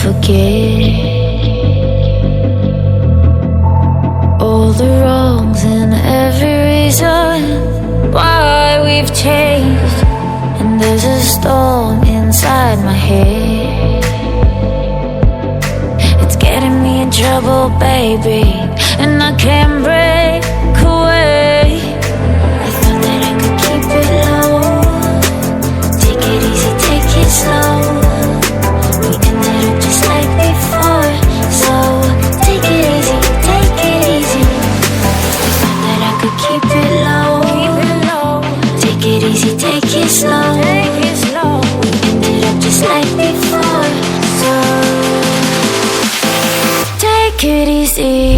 forget all the wrongs and every reason why we've changed. And there's a storm inside my head. It's getting me in trouble, baby, and I can't break away. I thought that I could keep it low. Take it easy, take it slow. We ended up just like before, so take it easy, take it easy. I thought that I could keep it low. Take it easy, take it slow. We ended up just like before, so take it easy.